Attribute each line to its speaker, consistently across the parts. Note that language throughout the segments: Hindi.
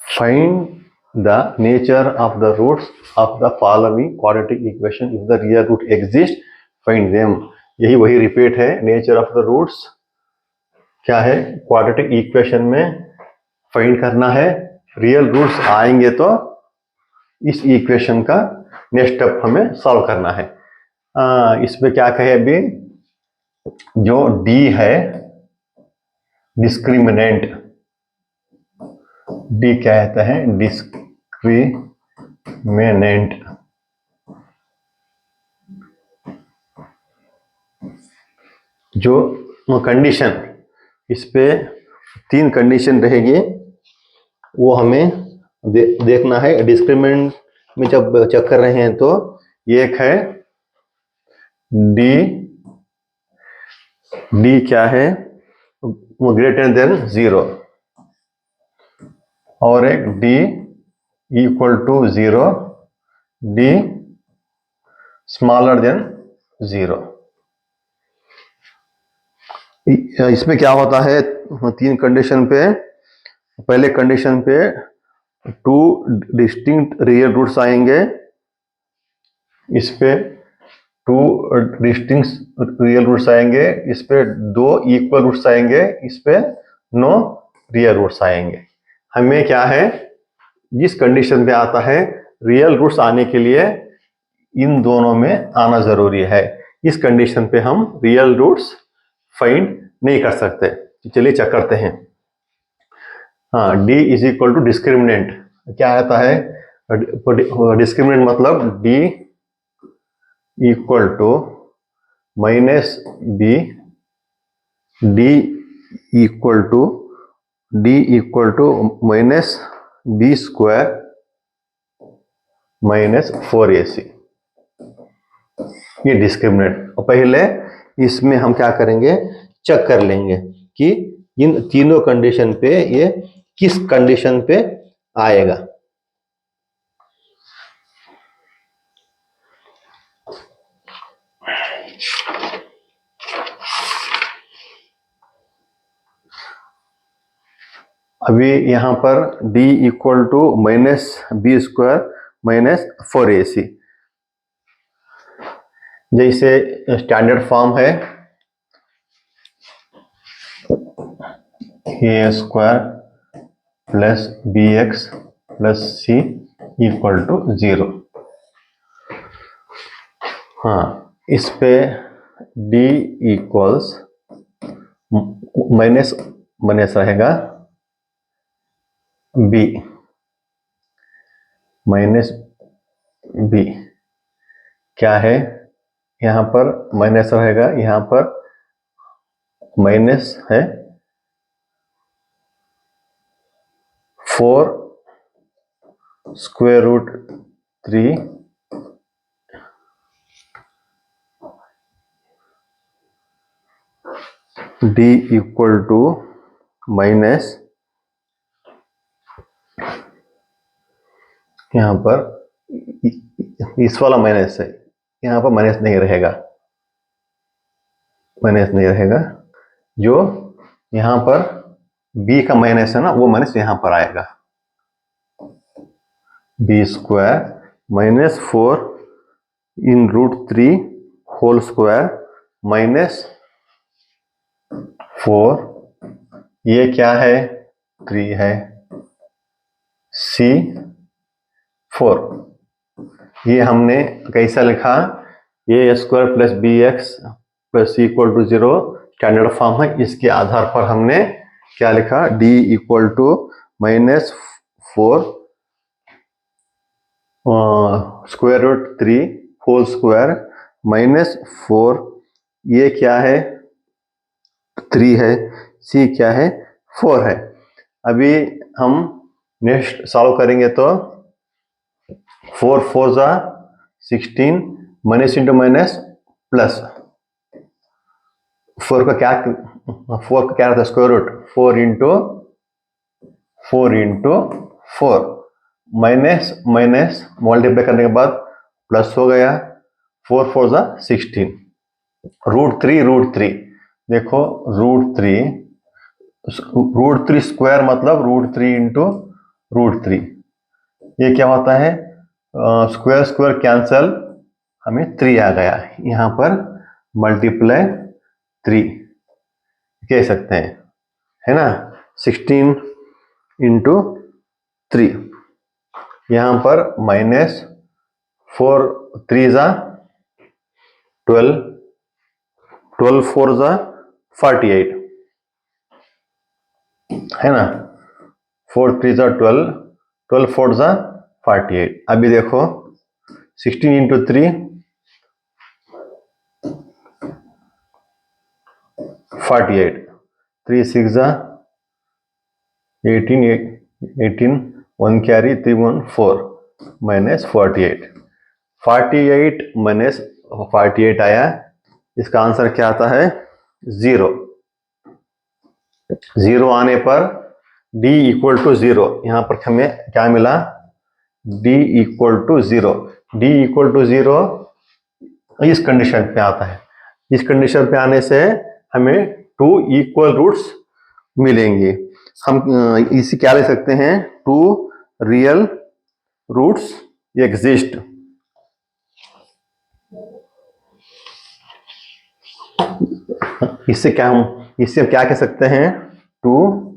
Speaker 1: Find the nature of the roots of the following quadratic equation. If the real root exists, find them. यही वही रिपीट है. नेचर ऑफ द रूट्स क्या है? क्वाड्रेटिक इक्वेशन में फाइंड करना है. रियल रूट्स आएंगे तो इस इक्वेशन का नेक्स्ट स्टेप हमें सॉल्व करना है. इसमें क्या कहे अभी? जो डी है डिस्क्रिमिनेंट, डी कहते हैं डिस्क्रिमिनेंट. जो कंडीशन, इस पे 3 कंडीशन रहेगी, वो हमें देखना है. डिस्क्रिमिनेंट में जब चेक कर रहे हैं तो एक है डी क्या है? ग्रेटर देन 0, और एक D equal to 0, D smaller than 0. इसमें क्या होता है? 3 कंडीशन पे, पहले कंडीशन पे 2 डिस्टिंक्ट रियल रूट्स आएंगे, इस पे 2 डिस्टिंक्ट रियल रूट्स आएंगे, इस पे 2 इक्वल रूट्स आएंगे, इस पे नो रियल रूट्स आएंगे. हमें क्या है? जिस कंडीशन पे आता है, रियल रूट्स आने के लिए इन दोनों में आना जरूरी है. इस कंडीशन पे हम रियल रूट्स फाइंड नहीं कर सकते. चलिए चेक करते हैं. हाँ, D is equal to discriminant. क्या आता है? डिस्क्रिमिनेंट मतलब D equal to minus B, D equal to minus B square minus 4ac. ये डिस्क्रिमिनेंट. और पहले इसमें हम क्या करेंगे? चेक कर लेंगे कि इन तीनों कंडीशन पे ये किस कंडीशन पे आएगा. अभी यहां पर d equal to minus B square minus 4ac, जैसे स्टैंडर्ड फॉर्म है A square plus B X plus C equal to 0. हाँ, इस पे d इक्वल्स माइनस रहेगा b माइनस b. क्या है? यहां पर माइनस रहेगा, यहां पर माइनस है 4 square root 3 D equal to minus, यहां पर इस वाला माइनस है, यहां पर माइनस नहीं रहेगा, जो यहां पर b का माइनस है ना, वो माइनस यहां पर आएगा. बी स्क्वायर माइनस 4 इन रूट 3 होल स्क्वायर माइनस 4, ये क्या है? 3 है, c 4. ये हमने कैसा लिखा? A square plus B X plus C equal to 0 standard form है. इसके आधार पर हमने क्या लिखा? d equal to minus 4 square root 3 whole square minus 4. ये क्या है? 3 है, c क्या है? 4 है. अभी हम नेक्स्ट सॉल्व करेंगे तो 4 4 जा 16, माइनस इंटू माइनस प्लस. 4 का क्या रहता है? Square root 4 into 4 minus minus multiply करने के बाद प्लस हो गया. 4 4 जा 16, रूट 3. देखो रूट 3 स्क्वायर मतलब रूट 3 इंटू √3। ये क्या होता है, स्क्वायर स्क्वायर कैंसल, हमें 3 आ गया, यहाँ पर मल्टीप्लाई 3 कह सकते हैं, है ना। 16 इंटू 3, यहाँ पर -4 3 जा 12, 12 4 जा 48, है ना। 4 3 जा 12, 12 4 जा 48। अभी देखो 16 इंटू 3 48, 3 6 जा 18, 18 1 कैरी 3 1 4 -48, 48 माइनस 48 आया। इसका आंसर क्या आता है, 0। 0 आने पर d इक्वल टू 0, यहां पर हमें क्या मिला, d equal to 0। d equal to 0 इस कंडीशन पे आता है। इस कंडीशन पे आने से हमें 2 इक्वल रूट्स मिलेंगे। हम इसी क्या ले सकते हैं, 2 रियल रूट्स एग्जिस्ट। इससे हम क्या कह सकते हैं, 2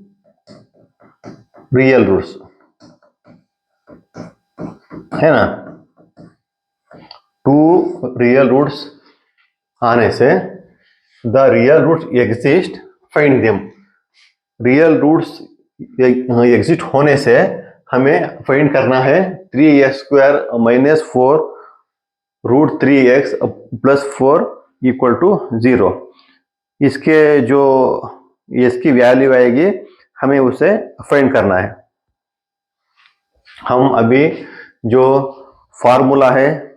Speaker 1: रियल रूट्स, है ना। 2 रियल रूट्स आने से the real roots exist, find them. Real roots exist होने से हमें फाइंड करना है 3x² - 4 √3x + 4 = 0। इसके जो इसकी वैल्यू आएगी, हमें उसे फाइंड करना है। हम अभी जो फार्मूला है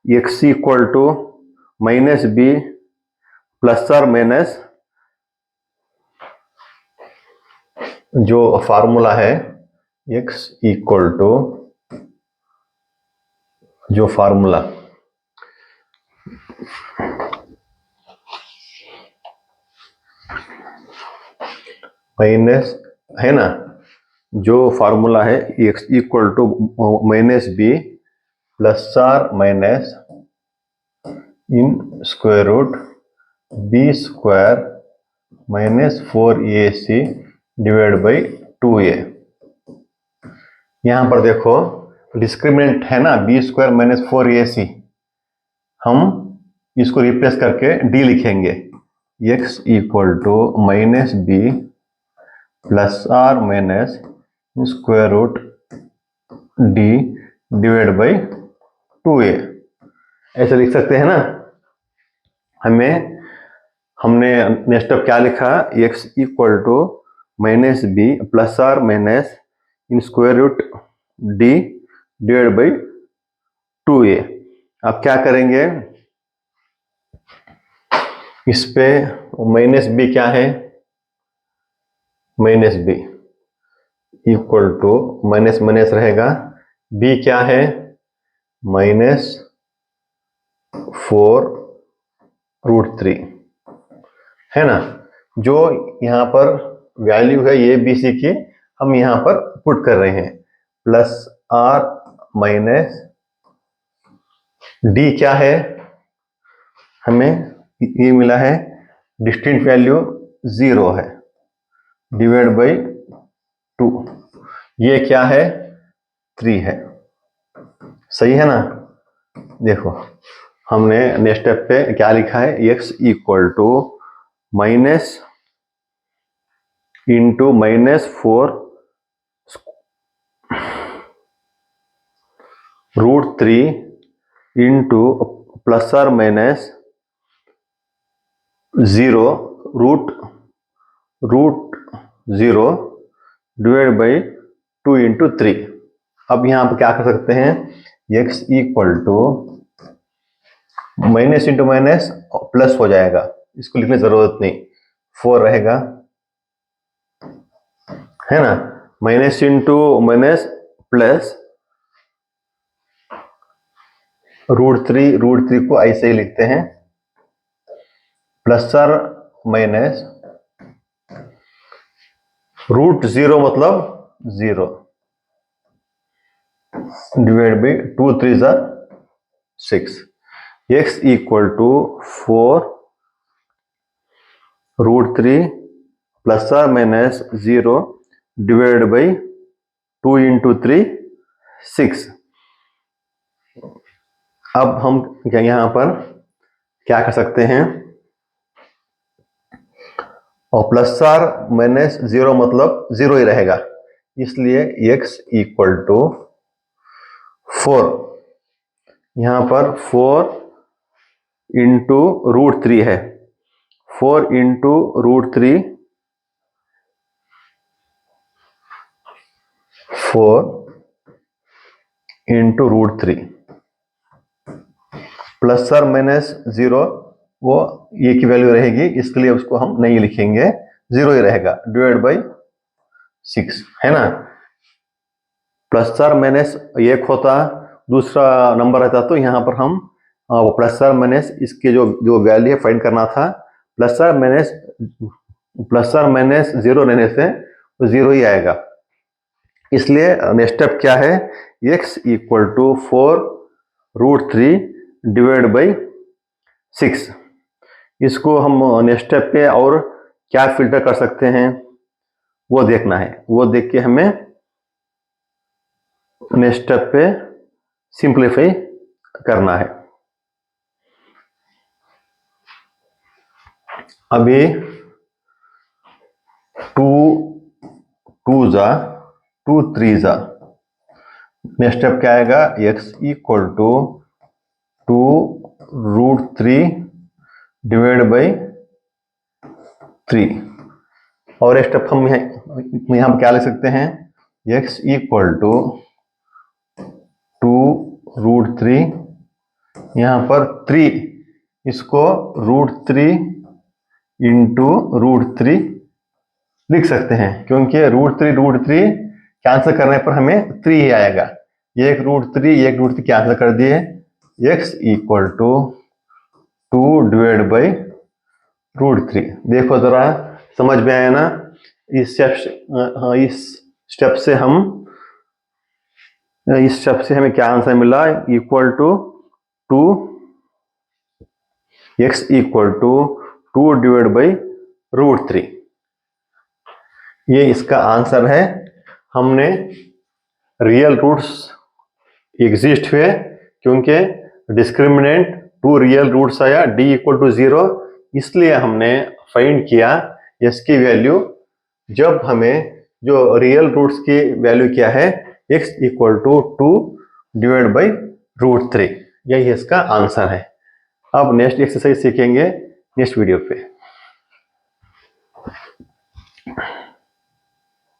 Speaker 1: x = -b ± जो फार्मूला है x जो फार्मूला माइनस, है ना, जो फार्मूला है x = -b ± in square root b² - 4ac /2a। यहां पर देखो डिस्क्रिमिनेंट है ना, b² - 4ac, हम इसको रिप्लेस करके d लिखेंगे। x = -b ± square root d /2a, ऐसे लिख सकते हैं ना। हमने नेक्स्ट स्टेप क्या लिखा, x = -b ± in square root d /2a। अब क्या करेंगे, इस पे -b क्या है, -b equal to minus minus रहेगा, b क्या है, -4√3, है ना। जो यहां पर वैल्यू है ए बी सी की, हम यहां पर पुट कर रहे हैं। +r - d क्या है, हमें ये मिला है, डिस्टिंक्ट वैल्यू 0 है, /2। ये क्या है, 3 है, सही है ना। देखो हमने नेक्स्ट स्टेप पे क्या लिखा है, x = minus into -4 √3 into ± 0 √0 /2 into 3। अब यहां पर क्या कर सकते हैं, x = minus into minus plus हो जाएगा, इसको लिखने की जरूरत नहीं, 4 रहेगा, है ना। माइनस इंटू माइनस प्लस √3 को ऐसे ही लिखते हैं, +r - √0 मतलब 0, डिवाइड बाई 2 3 ज़ा 6, x equal to 4 root 3 plus और माइनस 0 डिवाइड बाई 2 इंटू 3 6। अब हम यहाँ पर क्या कर सकते हैं, और प्लस और माइनस 0 मतलब 0 ही रहेगा, इसलिए x इक्वल टू 4, यहाँ पर 4 इंटू रूट 3 है, 4 into root 3, 4 into root 3 plus और माइनस 0 वो ये की वैल्यू रहेगी, इसके लिए उसको हम नहीं लिखेंगे, 0 ही रहेगा, डिवाइड बाई 6 है ना। प्लस और माइनस एक होता, दूसरा नंबर रहता, तो यहाँ पर हम वो प्लस और माइनस इसके जो वैल्यू है फाइंड करना था, प्लस और माइनस 0 रहने से तो 0 ही आएगा। इसलिए नेक्स्ट स्टेप क्या है, x equal to 4 root 3 divide by 6। इसको हम नेक्स्ट स्टेप पे और क्या फिल्टर कर सकते हैं वो देखना है, वो देख के हमें नेक्स्ट स्टेप पे सिंप्लीफाई करना है। अभी 2 2 ज़ा 2 3 ज़ा, नेक्स्ट स्टेप क्या आएगा, x equal to 2 root 3 divide by 3। और एक स्टेप हम यहाँ क्या लिख सकते हैं, x इक्वल टू 2 रूट 3, यहाँ पर 3, इसको रूट 3 इंटू रूट 3 लिख सकते हैं, क्योंकि रूट 3 कैंसिल करने पर हमें 3 ही आएगा, एक रूट 3 कैंसिल कर दिए, x equal to 2 divide by root 3। देखो जरा समझ में आया ना, इस स्टेप से हमें क्या आंसर मिला, equal to 2, x equal to 2 divide by root 3, ये इसका आंसर है। हमने रियल रूट्स एग्जिस्ट हुए क्योंकि डिस्क्रिमिनेंट 2 रियल रूट्स आया, d इक्वल टू 0, इसलिए हमने फाइंड किया s की वैल्यू, जब हमें जो रियल रूट्स की वैल्यू क्या है, x equal to 2 divide by root 3, यही इसका आंसर है। अब नेक्स्ट एक्सरसाइज सीखेंगे नेक्स्ट वीडियो पे।